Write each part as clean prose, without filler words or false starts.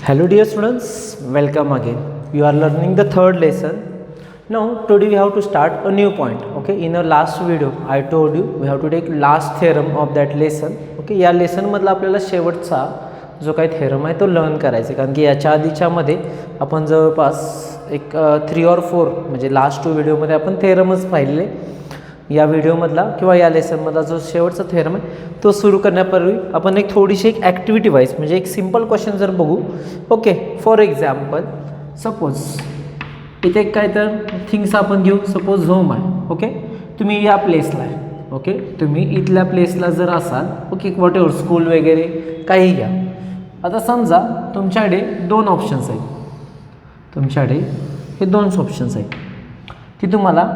Hello dear students, welcome again. You are learning the third lesson. Now today we have to start a new point. Okay, in our last video I told you we have to take last theorem of that lesson. Okay, या lesson मधला आपल्याला शेवटचा जो काही theorem आहे तो learn करायचा, कारण की याच्या आधीच्या मध्ये आपण जवळपास एक 3 or 4 म्हणजे लास्ट 2 व्हिडिओमध्ये आपण थेरमच पाहिले. या व्हिडिओमधला किंवा या लेसनमधला जो शेवटचा थेरम आहे तो सुरू करण्यापूर्वी आपण एक थोडीशी एक ॲक्टिव्हिटी वाईज म्हणजे एक सिंपल क्वेश्चन जर बघू. ओके, फॉर एक्झाम्पल सपोज इथे काय तर थिंग्स आपण घेऊ. सपोज होम आहे. ओके, तुम्ही या प्लेसला आहे. ओके, तुम्ही इथल्या प्लेसला जर असाल, ओके, वॉट एव्हर स्कूल वगैरे काही घ्या. आता समजा तुमच्याकडे 2 ऑप्शन्स आहेत. तुमच्याकडे हे 2 ऑप्शन्स आहेत की तुम्हाला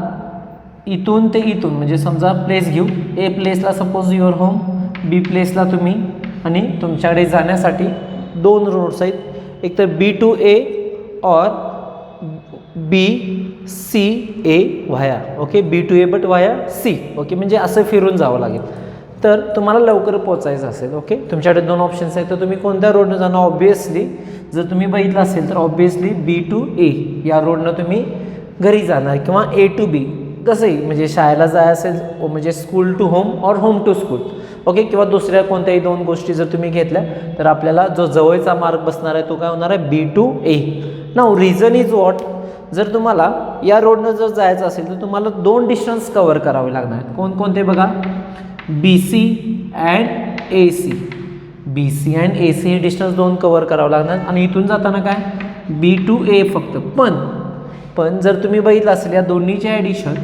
इथून ते इथून म्हणजे समजा प्लेस घेऊ. ए प्लेसला सपोज युअर होम, बी प्लेसला तुम्ही, आणि तुमच्याकडे जाण्यासाठी 2 रोड्स आहेत. एक तर बी टू ए और B C A via. Okay, B to A but via C. Okay, म्हणजे असं फिरून जावं लागेल. तर तुम्हाला लवकर पोचायचं असेल. ओके, तुमच्याकडे 2 ऑप्शन्स आहेत, तर तुम्ही कोणत्या रोडनं जाणं. ऑब्वियसली जर तुम्ही बघितलं असेल तर ऑब्वियसली बी टू ए या रोडनं तुम्ही घरी जाणार, किंवा ए टू बी कसंही, म्हणजे शाळेला जायचं असेल म्हणजे स्कूल टू होम और होम टू स्कूल. ओके, किंवा दुसऱ्या कोणत्याही 2 गोष्टी जर तुम्ही घेतल्या तर आपल्याला जो जवळचा मार्ग बसणार आहे तो काय होणार आहे, B to A. Now reason is what, जर तुम्हाला या रोडनं जर जायचं असेल तर तुम्हाला 2 डिस्टन्स कवर करावे लागणार आहेत. कोणकोणते बघा, B C and A C. B C and A C हे डिस्टन्स 2 कवर करावं लागणार. आणि इथून जाताना काय, बी टू ए फक्त. पण जर तुम्ही बघितलं असेल या दोन्हीचे ॲडिशन,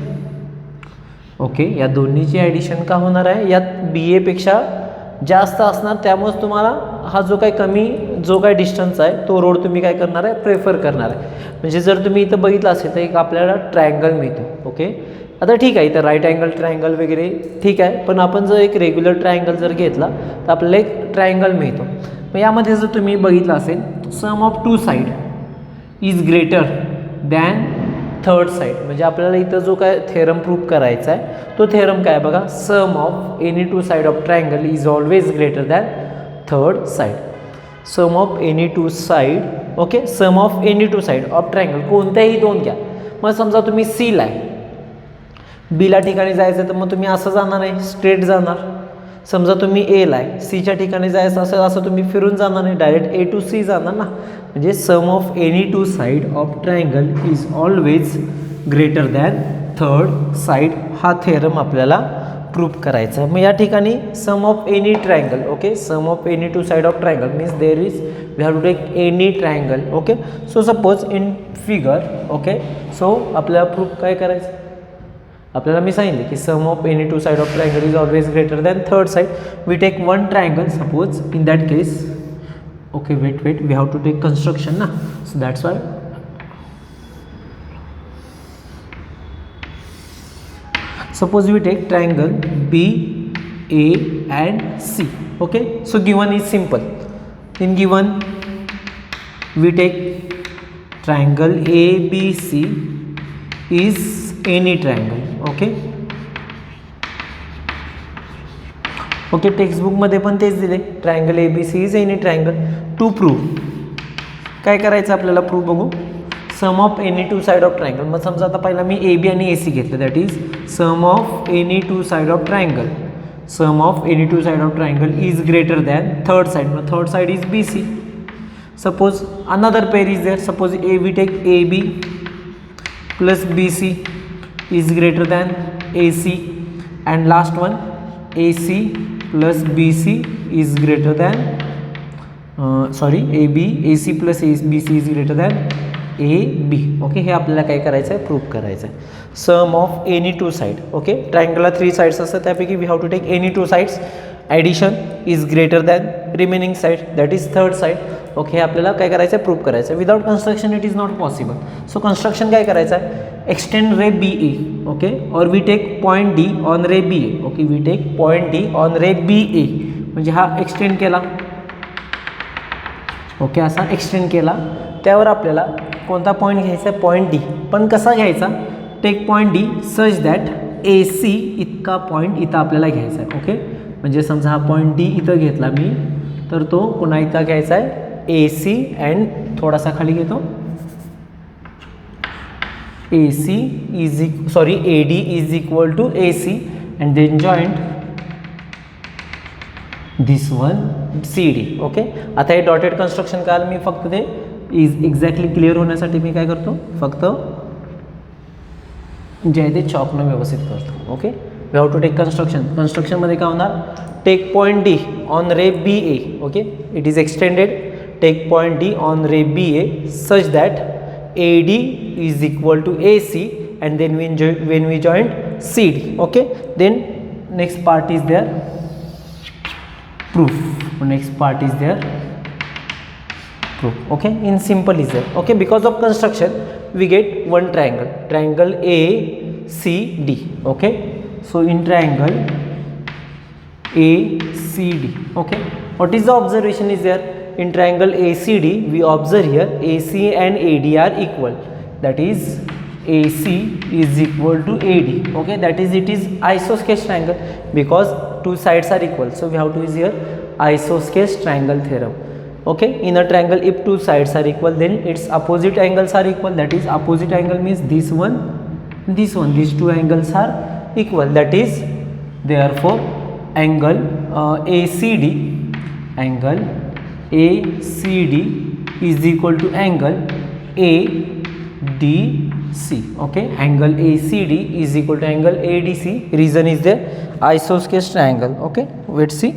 ओके, या दोन्हीची ॲडिशन का होणार आहे, यात बी एपेक्षा जास्त असणार. त्यामुळे तुम्हाला हा जो काही डिस्टन्स आहे तो रोड तुम्ही काय करणार आहे, प्रेफर करणार आहे. म्हणजे जर तुम्ही इथं बघितलं असेल तर एक आपल्याला ट्रायंगल मिळतो. ओके, आता ठीक आहे, इथं राईट अँगल ट्रायंगल वगैरे ठीक आहे, पण आपण जर एक रेग्युलर ट्रायंगल जर घेतला तर आपल्याला एक ट्रायंगल मिळतो. मग यामध्ये जर तुम्ही बघितलं असेल, sum of 2 side is greater than 3rd side. म्हणजे आपल्याला इथं जो काय थेरम प्रूव्ह करायचा आहे तो थेरम काय बघा, sum of any 2 side of triangle is always greater than 3rd side. Sum of any 2 side, okay, sum of any 2 side of triangle कोणत्याही 2 घ्या. मग समजा तुम्ही सीला आहे, बीला ठिकाणी जायचं तर मग तुम्ही असं जाणार नाही, स्ट्रेट जाणार. समजा तुम्ही एला आहे, सीच्या ठिकाणी जायचं असेल असं तुम्ही फिरून जाणार नाही, डायरेक्ट ए टू सी जाणार ना. म्हणजे sum of any 2 side of triangle is always greater than 3rd side. हा थेरम आपल्याला प्रूव्ह करायचा. मग या ठिकाणी sum of any triangle, okay, sum of any 2 side of triangle means there is we have to take any triangle. Okay, so suppose in figure, okay, so आपल्याला prove काय करायचं, आपल्याला मी सांगितले की sum of any 2 side of triangle is always greater than 3rd side. We take 1 triangle suppose. In that case, okay, wait, we have to take construction na, so that's why suppose we take triangle B A and C. Okay, so given is simple. In given we take triangle ABC is any triangle. Okay, okay, टेक्स्टबुकमध्ये पण तेच दिले, triangle A B C is any triangle. To prove काय करायचं आपल्याला, prove बघू. Sum of any 2 side of triangle. मग समजा आता पहिला मी ए बी आणि ए सी घेतलं, that is sum of any 2 side of triangle. Sum of any 2 side of triangle is greater than 3rd side. मग 3rd side is B C. Suppose another pair is there. Suppose a we take A B plus B C is greater than A C. And last one A C plus B C is greater than A B, A C plus B C is greater than A B. Okay, हे आपल्याला काय करायचं आहे, prove करायचं आहे. Sum of any 2 side. Okay, ट्रायंगलला 3 sides असतात, त्यापैकी we have to take any 2 sides. Addition is greater than remaining side, that is 3rd side. Okay, आपल्याला काय करायचं आहे, प्रूव्ह करायचं आहे. Without construction it is not possible. So construction काय करायचं आहे, extend ray B A. Okay, और we take point D on ray B A. Okay, we take point D on ray B A. म्हणजे हा extend केला. Okay, असा extend केला. त्यावर आपल्याला कोणता पॉईंट घ्यायचा आहे, पॉईंट डी. पण कसा घ्यायचा, take point D such that A C इतका पॉईंट इथं आपल्याला घ्यायचा आहे. ओके, म्हणजे समजा हा पॉईंट डी इथं घेतला मी, तर तो पुन्हा इथं घ्यायचा आहे AC and थोडासा खाली घेतो, AC is AD is equal to AC and then joint this one CD. Okay, आता हे डॉटेड कन्स्ट्रक्शन काल मी फक्त ते इज एक्झॅक्टली क्लिअर होण्यासाठी मी काय करतो, फक्त जे आहे ते चॉकनं व्यवस्थित करतो. Okay, we have to take कन्स्ट्रक्शनमध्ये काय होणार, take point D on ray BA. Okay, it is extended. Take point D on ray BA such that AD is equal to AC and then when we join CD. Okay, then next part is there proof. Next part is there proof. Okay, in simple is there. Okay, because of construction we get one triangle ACD. Okay, so in triangle ACD. Okay, what is the observation is there? In triangle ACD we observe here AC and AD are equal, that is AC is equal to AD. Okay, that is it is isosceles triangle because two sides are equal, so we have to use here isosceles triangle theorem. Okay, in a triangle if two sides are equal then its opposite angles are equal, that is opposite angle means this one, these two angles are equal, that is therefore angle ACD is equal to angle ADC. Okay, angle ACD is equal to angle ADC. Reason is there isosceles triangle. Okay, let's see.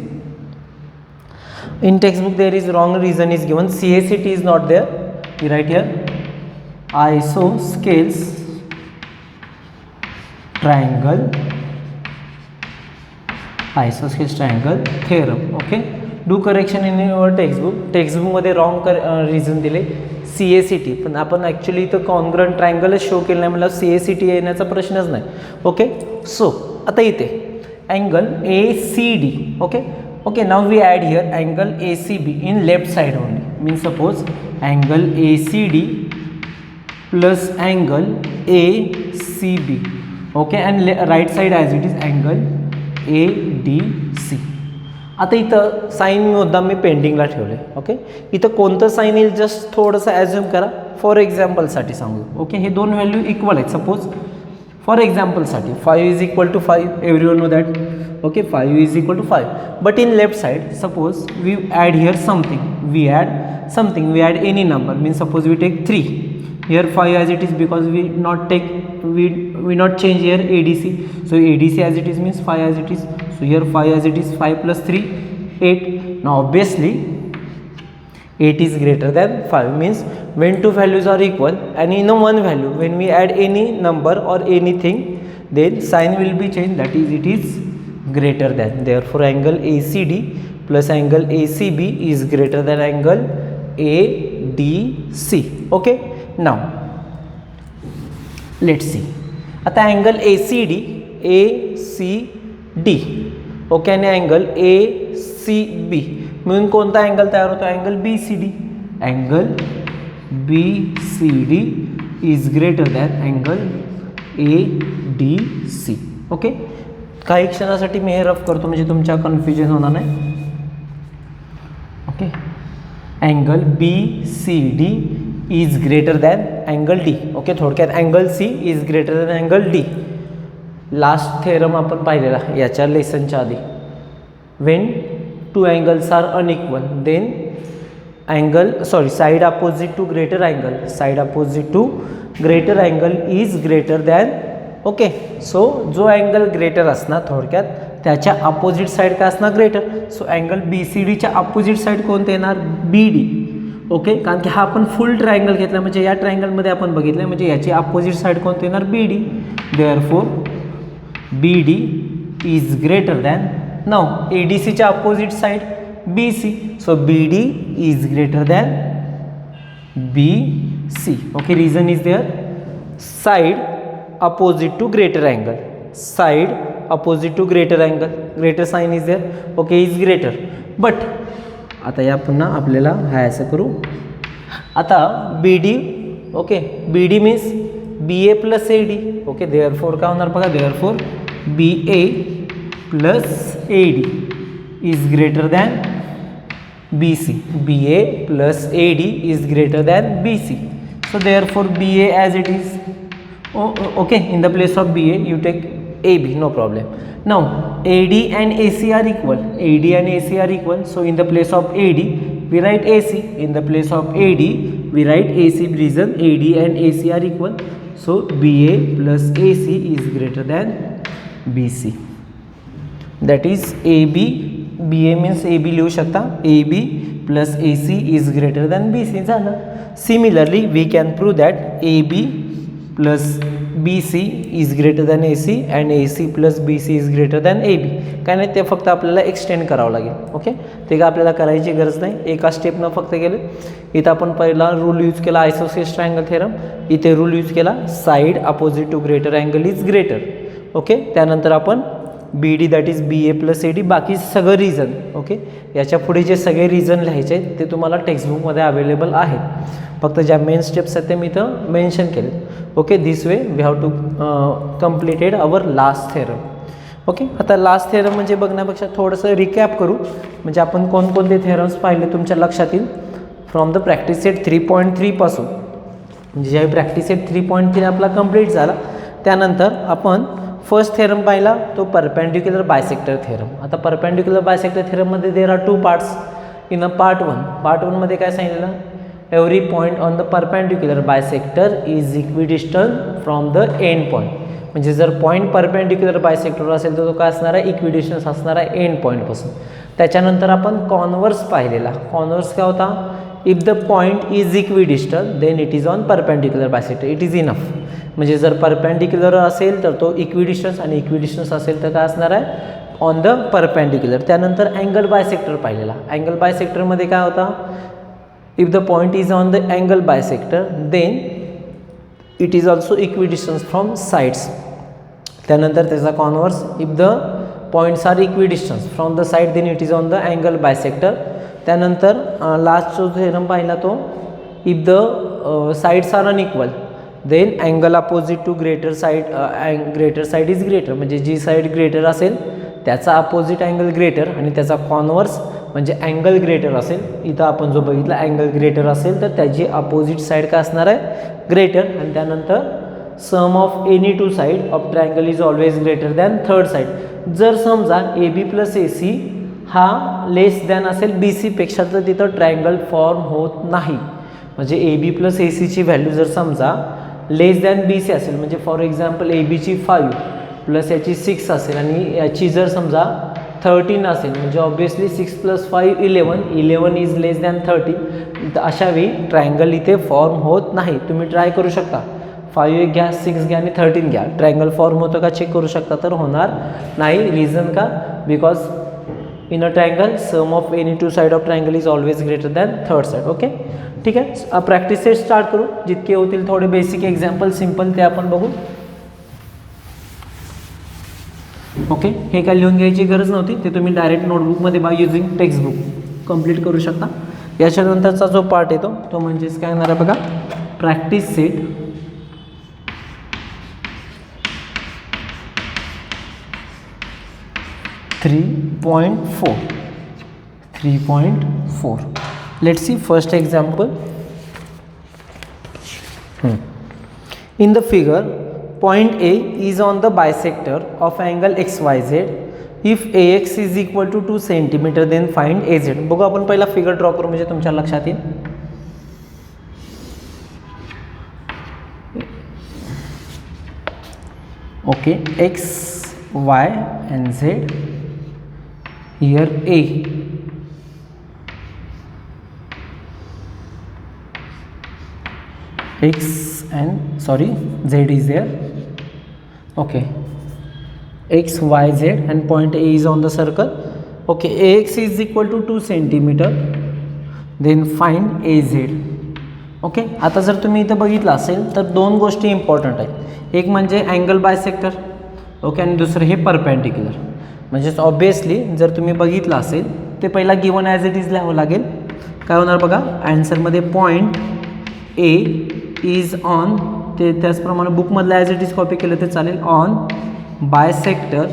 In textbook there is wrong reason is given, CACT is not there. We write here isosceles triangle theorem. Okay, do correction in your textbook मध्ये wrong reason दिले CACT, पण आपण actually इथं congruent ट्रायंगलच show केलं नाही, मला CACT येण्याचा प्रश्नच नाही. ओके, सो आता इथे angle ACD. Okay, now we add here angle ACB in left side only, mean suppose angle ACD plus angle ACB. Okay, and right side as it is angle ADC. आता इथं sine मुद्दाम मी पेंडिंगला ठेवले. Okay, इथं कोणतं sine येईल just थोडंसं assume करा. For एक्झाम्पलसाठी सांगू. ओके, हे दोन व्हॅल्यू इक्वल आहेत. सपोज फॉर एक्झाम्पलसाठी 5 is equal to 5, everyone know that. Okay, 5 is equal to 5, but in left side suppose we add here something, we add any number, mean suppose we take 3. Here 5 as it is because we not change here ADC, so ADC as it is means 5 as it is, so here 5 as it is, 5 plus 3 8. Now obviously 8 is greater than 5, means when two values are equal and in a one value when we add any number or anything then sign will be changed, that is it is greater than. Therefore angle ACD plus angle ACB is greater than angle ADC. Okay, now let's see. आता angle ACD okay आणि angle ACB मिळून कोणता angle तयार होतो, angle BCD. Angle BCD is greater than angle ADC. Okay, काही क्षणासाठी मी हे rough करतो म्हणजे तुमच्या कन्फ्युजन होणार नाही. Okay, angle BCD is greater than angle D. Okay, थोडक्यात angle C is greater than angle D. Last theorem आपण पाहिलेला याच्या लेसनच्या आधी. When two angles are unequal then side opposite to greater angle is greater than. Okay, so जो angle greater असणार थोडक्यात त्याच्या अपोजिट साइड काय असणार, ग्रेटर. सो अँगल BCDच्या अपोजिट साइड कोणते येणार, BD. ओके, कारण की हा आपण फुल ट्रायंगल घेतला म्हणजे या ट्रायंगलमध्ये आपण बघितलं म्हणजे याची अपोजिट साइड कोणती येणार, BD. Therefore BD is greater than. Now ADCच्या opposite side BC, so BD is greater than BC. Okay, reason is there side opposite to greater angle, greater sign is there. Okay, is greater. But आता या पुन्हा आपल्याला हाय असं करू. आता BD. Okay, BD means BA plus AD. Okay, therefore काय होणार बघा, therefore BA plus AD is greater than BC. BA plus AD is greater than BC. So therefore BA as it is. Okay, in the place of BA you take AB, no problem. Now AD and AC are equal. AD and AC are equal. So in the place of AD we write AC. In the place of AD we write AC. Reason AD and AC are equal. So BA plus AC is greater than BC. That is AB. BA means AB लिहू शकता. AB plus AC is greater than BC झालं. Similarly we can prove that AB plus BC is greater than AC and AC plus BC is greater than AB. काय नाही, ते फक्त आपल्याला extend करावं लागेल. ओके, ते का आपल्याला करायची गरज नाही, एका स्टेपनं फक्त गेले. इथं आपण पहिला रूल यूज केला आयसोसेलेस ट्रायंगल थेरम. इथे रूल यूज केला side opposite to greater angle is greater. Okay, त्यानंतर आपण BD that is BA plus AD, बाकी सगळं रिझन. ओके, याच्या पुढे जे सगळे रिझन लिहायचे आहेत ते तुम्हाला टेक्स्टबुकमध्ये अवेलेबल आहेत. फक्त ज्या मेन स्टेप्स आहेत ते मी इथं मेन्शन केले. Okay, this way we have to completed our last theorem. Okay, आता लास्ट थेरम म्हणजे बघण्यापेक्षा थोडंसं रिकॅप करू, म्हणजे आपण कोणकोणते थेरम्स पाहिले तुमच्या लक्षात येईल. फ्रॉम द प्रॅक्टिस सेट 3.3 पासून, म्हणजे ज्यावेळी प्रॅक्टिस सेट 3.3 आपला कंप्लीट झाला त्यानंतर आपण फर्स्ट थेरम पाहिला, तो परपेंडिक्युलर बायसेक्टर थेरम. आता परपेंडिक्युलर बायसेक्टर थेरममध्ये there are 2 parts in a part 1. Part 1 मध्ये काय सांगितलं, every point on the perpendicular bisector is equidistance from the end point. म्हणजे जर पॉईंट परपेंडिक्युलर बायसेक्टर असेल तर तो काय असणार आहे, इक्विडिस्टन्स असणार आहे एंड पॉईंटपासून. त्याच्यानंतर आपण कॉन्व्हर्स पाहिलेला. कॉन्व्हर्स काय होता, if the point is equidistance then it is on perpendicular bisector, it is enough. म्हणजे जर परपेंडिक्युलर असेल तर तो इक्विडिस्टन्स आणि इक्विडिस्टन्स असेल तर काय असणार आहे, ऑन द परपेंडिक्युलर. त्यानंतर अँगल बायसेक्टर पाहिलेला. अँगल बायसेक्टरमध्ये काय होता, if the point is on the angle bisector then it is also equidistance from sides. त्यानंतर त्याचा converse, if the points are equidistance from the side then it is on the angle bisector. त्यानंतर last जो theorem पाहिला तो, if the sides are unequal then angle opposite to greater side is greater. म्हणजे जी side greater असेल त्याचा opposite angle greater आणि त्याचा कॉन्व्हर्स म्हणजे अँगल ग्रेटर असेल. इथं आपण जो बघितला अँगल ग्रेटर असेल तर त्याची अपोजिट साईड काय असणार आहे, ग्रेटर. आणि त्यानंतर sum of any two side of triangle is always greater than third side. जर समजा AB प्लस AC हा लेस दॅन असेल BC पेक्षा तर तिथं ट्रायंगल फॉर्म होत नाही. म्हणजे AB प्लस ACची व्हॅल्यू जर समजा लेस दॅन BC असेल, म्हणजे फॉर एक्झाम्पल ABची 5 प्लस याची 6 असेल आणि याची जर समजा 13 असेल, म्हणजे obviously 6 plus 5 11 is less than 13. तर अशा वेळी ट्रायंगल इथे फॉर्म होत नाही. तुम्ही ट्राय करू शकता, 5 एक घ्या, 6 घ्या आणि 13 घ्या, ट्रायंगल फॉर्म होतं का चेक करू शकता, तर होणार नाही. रिझन का, because in a triangle sum of any two side of triangle is always greater than third side. Okay, ठीक आहे. प्रॅक्टिस सेट स्टार्ट करू. जितके होतील थोडे बेसिक एक्झाम्पल सिंपल ते आपण बघू. ओके, हे काय लिहून घ्यायची गरज नव्हती, ते तुम्ही डायरेक्ट नोटबुकमध्ये बाय युझिंग टेक्स्टबुक कंप्लीट करू शकता. याच्यानंतरचा जो पार्ट येतो तो म्हणजेच काय येणार आहे बघा, practice set 3.4. Let's see first example. In the figure, point A is on the bisector of angle XYZ. If AX is equal to 2 cm, then find AZ. बघू आपण पहिला फिगर ड्रॉ करू म्हणजे तुमच्या लक्षात येईल. Okay, X, Y and Z. Here A. X and sorry Z is there. Okay, X, Y, Z and point A is on the circle. Okay, AX is equal to 2 cm. Then find AZ. Okay, आता जर तुम्ही इथं बघितलं असेल तर दोन गोष्टी important आहेत. एक म्हणजे अँगल बायसेक्टर, ओके, आणि दुसरं हे परपेंडिक्युलर. म्हणजेच ऑब्वियसली जर तुम्ही बघितलं असेल ते पहिला गिवन ॲज इट इज लिहावं लागेल. काय होणार बघा, आन्सरमध्ये पॉईंट ए इज ऑन, ते त्याचप्रमाणे बुकमधलं ॲज इट इज कॉपी केलं तर चालेल. On bisector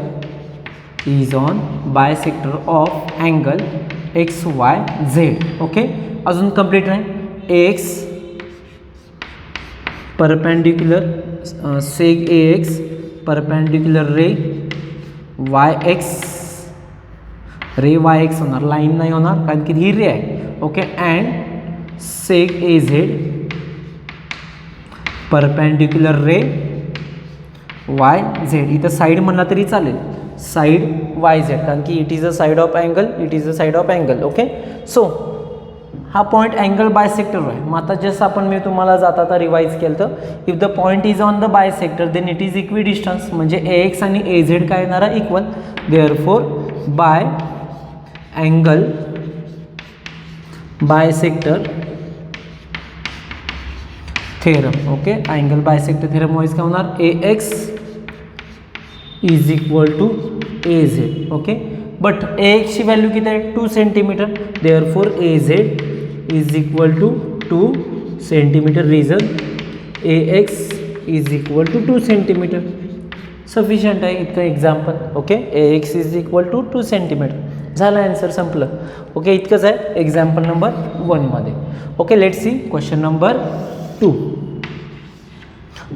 is on bisector of angle x Y Z. Okay, अजून कंप्लीट आहे. ए एक्स परपेंडिक्युलर सेग ए एक्स परपेंडिक्युलर रे वाय एक्स, रे वाय एक्स होणार, लाईन नाही होणार कारण की ही रे आहे. Okay, and सेग A Z perpendicular ray Y Z. इथं साईड म्हणला तरी चालेल, साईड वाय झेड, कारण की it is a side of angle, it is a side of angle. Okay, so हा पॉईंट अँगल बायसेक्टर आहे. मग आता जस्ट आपण मी तुम्हाला जाता आता रिवाईज केलं तर if the point is on the bisector then it is equidistance, म्हणजे ए एक्स आणि ए झेड काय येणार आहे equal. Therefore by angle bisector theorem. Okay, angle bisector theorem wise काय होणार, A X is equal to A Z. Okay, but A एक्सची value किती आहे 2 centimeter. Therefore A Z is equal to 2 centimeter. Reason A X is equal to 2 centimetre. Sufficient आहे इतकं example. Okay, A X is equal to 2 centimeter. झालं, answer संपलं. Okay, इतकंच आहे example number 1मध्ये. Okay, let see question number 2.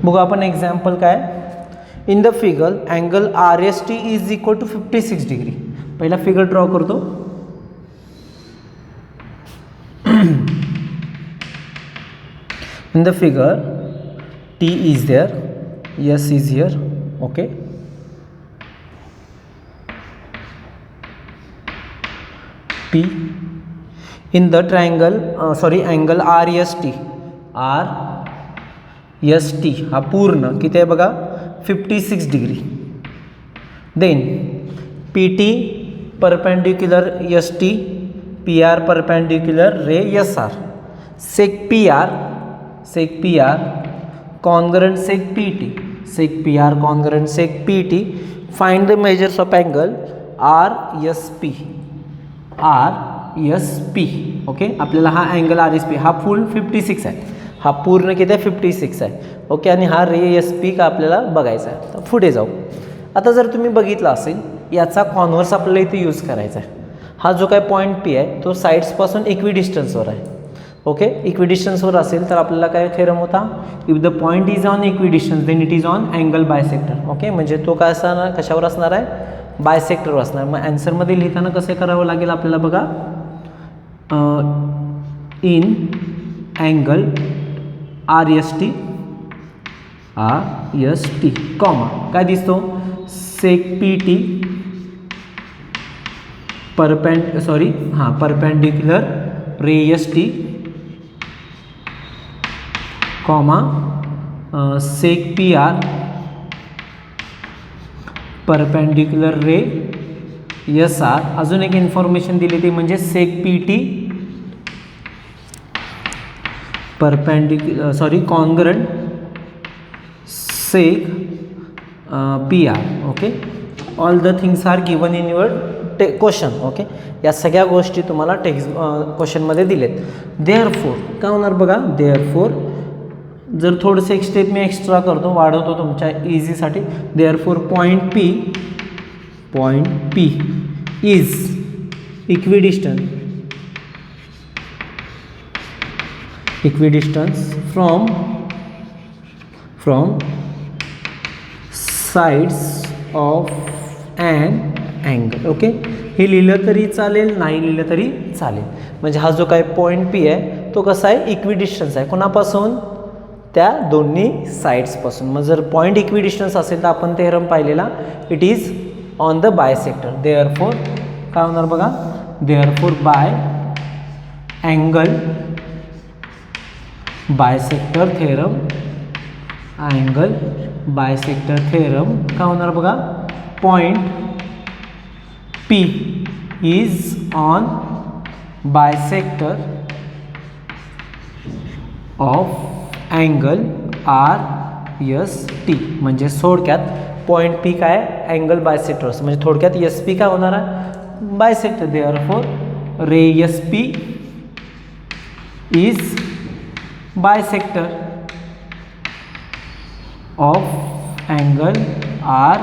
बघू आपण example काय. In the figure angle R S T is equal to 56 degree. पहिला फिगर ड्रॉ करतो. In the figure T is there, S is here. Okay, T in the triangle angle R S T, R S T हा पूर्ण किती आहे बघा 56 degree. Then P T perpendicular S T, P R perpendicular ray S R, seg P R congruent seg P T, seg P R congruent seg P T. Find the measures of angle R S P, R S P. Okay, आपल्याला हा angle R S P हा फुल 56 आहे, हा पूर्ण किती आहे 56 आहे. Okay, आणि हा रे एस पी का आपल्याला बघायचा आहे. तर पुढे जाऊ. आता जर तुम्ही बघितलं असेल याचा कॉन्व्हर्स आपल्याला इथे यूज करायचा आहे. हा जो काय पॉईंट पी आहे तो साईड्सपासून इक्वी डिस्टन्सवर आहे. ओके, इक्वी डिस्टन्सवर असेल तर आपल्याला काय थेरम होता, if the point is on equidistance then it is on angle bisector. Okay, म्हणजे तो काय असणार, कशावर असणार आहे, बायसेक्टरवर असणार. मग ॲन्सरमध्ये लिहिताना कसं करावं लागेल आपल्याला बघा, in angle R S T, R S T comma काय दिसतो, seg P T perpendicular ray S T comma seg P R perpendicular ray S R. अजून एक इन्फॉर्मेशन दिली ती म्हणजे seg P T congruent seg P R. Okay, all the things are given in your question. Okay, या सगळ्या गोष्टी तुम्हाला क्वेश्चनमध्ये दिलेत. देअरफोर काय होणार बघा, देअरफोर जर थोडंसं एक स्टेप मी एक्स्ट्रा करतो, वाढवतो तुमच्या इझीसाठी. Therefore point P is equidistance from sides of an angle. Okay, हे लिहिलं तरी चालेल, नाही लिहिलं तरी चालेल. म्हणजे हा जो काय पॉईंट पी आहे तो कसा आहे, इक्विडिस्टन्स आहे. कोणापासून, त्या दोन्ही साईड्सपासून. मग जर पॉईंट इक्विडिस्टन्स असेल तर आपण थेरम पाहिलेला, it is on the bisector. Therefore काय होणार बघा, therefore by angle bisector theorem, angle bisector theorem काय होणार बघा, point P is on bisector of angle R S T. म्हणजे थोडक्यात पॉईंट पी काय, अँगल बायसेक्टर, म्हणजे थोडक्यात एस पी काय होणार आहे, bisector. Therefore ray S P is bisector of angle R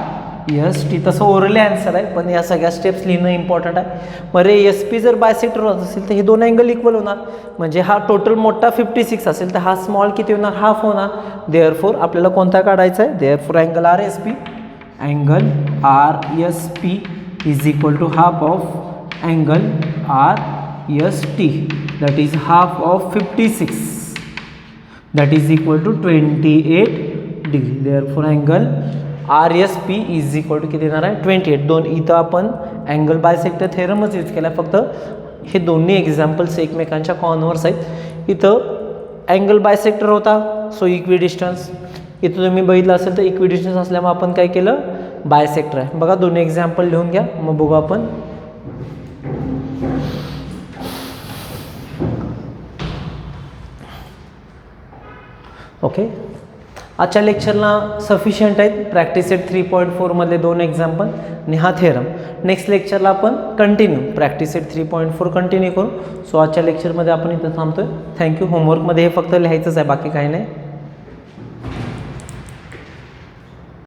S T, तसं ओरली आन्सर आहे पण या सगळ्या स्टेप्स लिहिणं इम्पॉर्टंट आहे. मग रे एस पी जर बायसेक्टर होत असेल तर हे दोन अँगल इक्वल होणार, म्हणजे हा टोटल मोठा 56 असेल तर हा स्मॉल किती होणार, हाफ होणार. देअरफॉर आपल्याला कोणता काढायचा आहे, therefore angle R S P, angle R S P is equal to half of angle R S T, that is half of 56, that is equal to 28 degree. Therefore angle R S P is equal to किती येणार आहे, 28. दोन इथं आपण angle bisector थेरमच use केला, फक्त हे दोन्ही एक्झाम्पल्स एकमेकांच्या कॉन्व्हर्स आहेत. इथं अँगल बायसेक्टर होता सो इक्वी डिस्टन्स, इथं तुम्ही बघितलं असेल तर इक्वी डिस्टन्स असल्यामुळे आपण काय केलं, बायसेक्टर आहे. बघा दोन्ही एक्झाम्पल लिहून घ्या, मग बघू आपण. ओके, आजच्या लेक्चरला सफिशियंट आहेत प्रॅक्टिस सेट 3.4 मधले दोन एक्झाम्पल आणि हा थेरम. नेक्स्ट लेक्चरला आपण कंटिन्यू प्रॅक्टिस सेट 3.4 कंटिन्यू करू. सो आजच्या लेक्चरमध्ये आपण इथं थांबतोय. थँक्यू. होमवर्कमध्ये हे फक्त लिहायचंच आहे, बाकी काही नाही.